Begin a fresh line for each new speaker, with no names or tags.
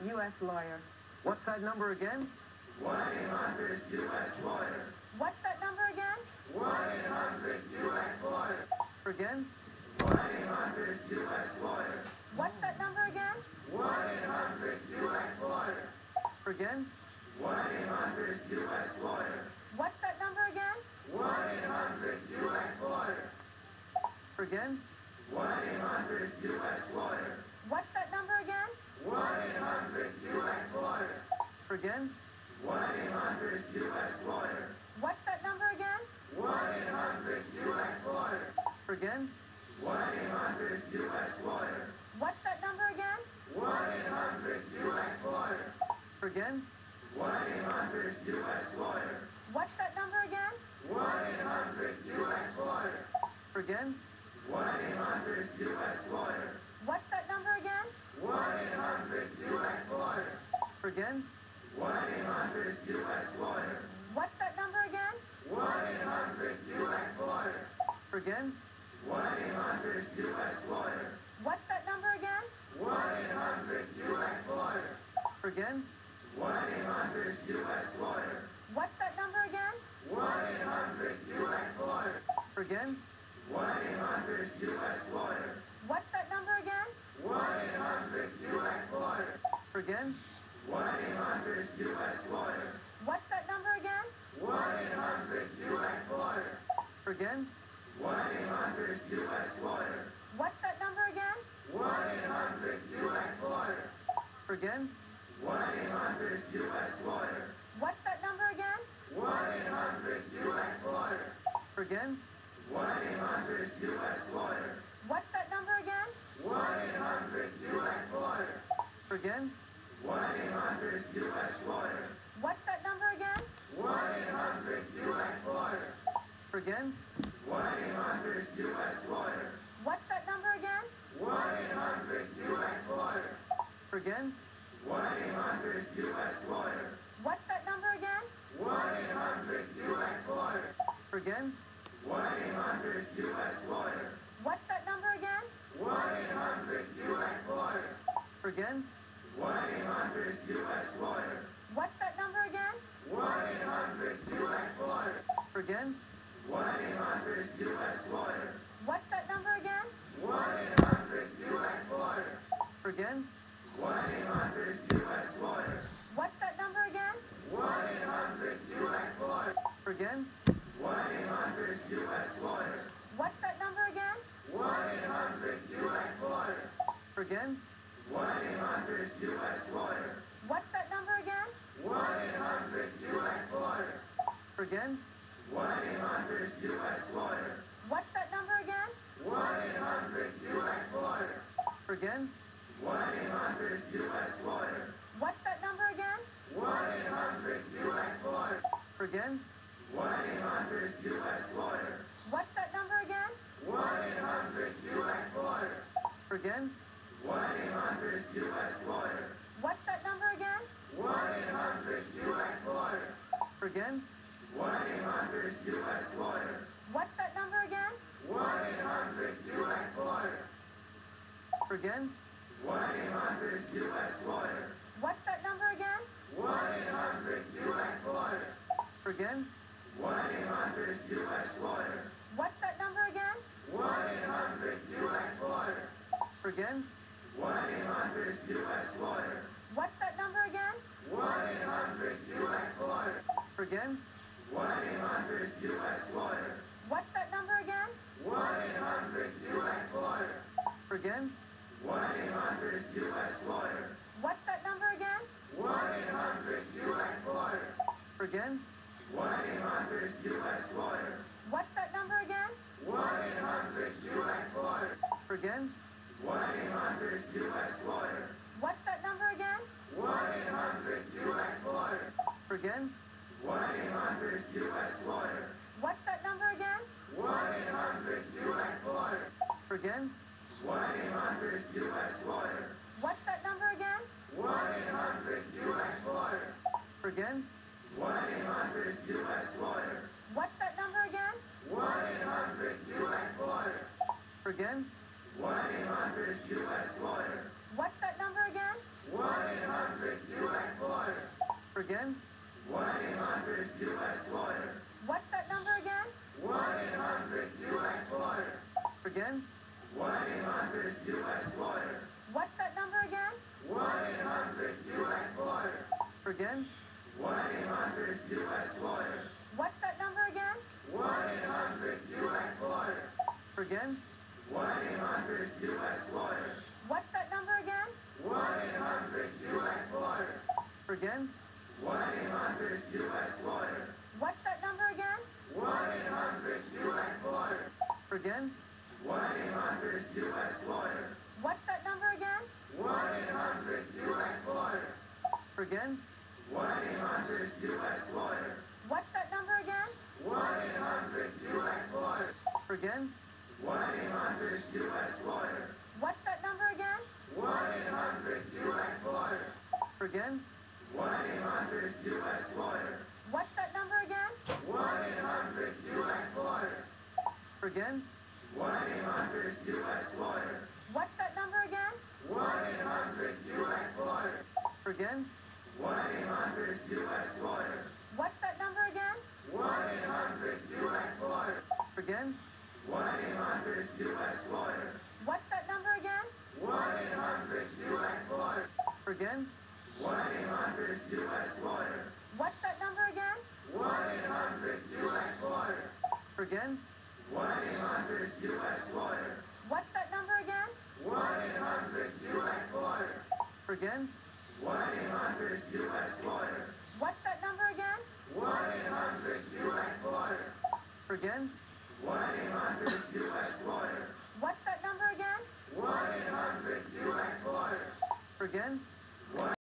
U.S. lawyer.
What's that number again?
1-800-US-LAWYER.
What's that number again?
1-800-US-LAWYER.
Again?
1-800-US-LAWYER.
What's that number again?
1-800-US-LAWYER.
Again?
1-800-US-LAWYER.
What's that number again?
1-800-US-LAWYER.
Again?
1-800-US-LAWYER.
What's that number again?
1-800-US-LAWYER.
Again?
1-800-US-LAWYER.
What's that number again?
1-800-US-LAWYER.
Again?
1-800-US-LAWYER.
What's that number again?
1-800-US-LAWYER.
Again?
1-800-US-LAWYER.
What's that number again?
1-800-US-LAWYER.
Again?
1-800-US-LAWYER.
What's that number again?
1-800-US-LAWYER.
Again?
1-800-US-LAWYER.
What's that number again?
1-800-US-LAWYER.
Again?
1-800-US-LAWYER.
What's that number again?
1-800-US-LAWYER.
Again?
1-800-US-LAWYER.
What's that number again?
1-800-US-LAWYER.
Again?
1-800-US-LAWYER.
What's that number again?
1-800-US-LAWYER.
Again?
1-800-US-LAWYER.
What's that number again?
1-800-US-LAWYER.
Again?
1-800-US-LAWYER.
What's that number again?
1-800-US-LAWYER.
Again?
1-800-US-LAWYER.
What's that number again?
1-800-US-LAWYER.
Again?
1-800-US-LAWYER.
What's that number again?
1-800-US-LAWYER.
Again?
1-800-US-LAWYER.
What's that number again?
1-800-US-LAWYER.
Again?
1-800-US-LAWYER.
What's that number again?
1-800-US-LAWYER.
Again?
1-800-US-LAWYER.
What's that number again?
1-800-US-LAWYER.
Again?
1-800-US-LAWYER.
What's that number again?
1-800-US-LAWYER.
Again?
1-800-US-LAWYER.
What's that number again?
1-800-US-LAWYER.
Again?
1-800-US-LAWYER.
What's that number again?
1-800-US-LAWYER.
Again?
1-800-US-LAWYER.
What's that number again?
1-800-US-LAWYER.
Again?
1-800-US-LAWYER.
What's that number again?
1-800-US-LAWYER.
Again?
1-800-US-LAWYER.
What's that number again?
1-800-US-LAWYER.
Again?
1-800-US-LAWYER.
What's that number again?
1-800-US-LAWYER.
Again?
1-800-US-LAWYER.
What's that number again?
1-800-US-LAWYER.
Again?
1-800-US-LAWYER.
What's that number again?
1-800-US-LAWYER.
Again?
1-800-US-LAWYER.
What's that number again?
1-800-US-LAWYER.
Again?
1-800-US-LAWYER.
What's that number again?
1-800-US-LAWYER.
Again?
1-800-US-LAWYER.
What's that number again?
1-800-US-LAWYER.
Again?
1-800-US-LAWYER.
What's that number again?
1-800-US-LAWYER.
Again?
1-800-US-LAWYER.
What's that number again?
1-800-US-LAWYER.
Again?
1-800-US-LAWYER.
What's that number again?
1-800-US-LAWYER.
Again?
1-800-US-LAWYER.
What's that number again?
1-800-US-LAWYER.
Again?
1-800-US-LAWYER.
What's that number again?
1-800-US-LAWYER.
Again?
1-800-US-LAWYER.
What's that number again?
1-800-US-LAWYER.
Again?
1-800-US-LAWYER.
What's that number again?
1-800-US-LAWYER.
Again?
1-800-US-LAWYER.
What's that number again?
1-800-US-LAWYER.
Again?
1-800-US-LAWYER.
What's that number again?
1-800-US-LAWYER.
Again?
1-800-US-LAWYER.
What's that number again?
1-800
again?
1-800-US-Lawyer.
What's that number again?
1-800-US-Lawyer.
Again?
1-800-US-Lawyer.
What's that number again?
1-800-US-Lawyer.
Again?
1-800-US-Lawyer.
What's that number again?
1-800-US-Lawyer.
Again?
1-800-US-Lawyer.
What's that number again?
1-800-US-Lawyer.
Again?
1-800-US-Lawyer.
What's that number again?
1-800-US-Lawyer.
Again?
1-800-US-Lawyer.
What's that number again?
1-800-US-Lawyer.
Again?
1-800-US-Lawyer.
What's that number again?
1-800-US-Lawyer.
Again?
1-800-US-Lawyer.
What's that number again?
1-800-US-Lawyer.
Again?
1-800-US-Lawyer.
What's that number again?
1-800-US-Lawyer.
Again?
1-800-US-Lawyer.
What's that number again?
1-800-US-Lawyer.
Again?
1-800-US-Lawyer.
What's that number again?
1-800-US-Lawyer.
Again?
1-800-US-Lawyer.
What's that number again?
1-800-US-Lawyer.
Again?
1-800-US-Lawyer.
What's that number again?
1-800-US-Lawyer.
Again?
1-800-US-Lawyer.
What's that number again?
1-800-US-Lawyer.
Again?
1-800-US-Lawyer.
What's that number again?
1-800-US-Lawyer.
Again?
1-800-US-Lawyer.
What's that number again?
1-800-US-Lawyer.
Again?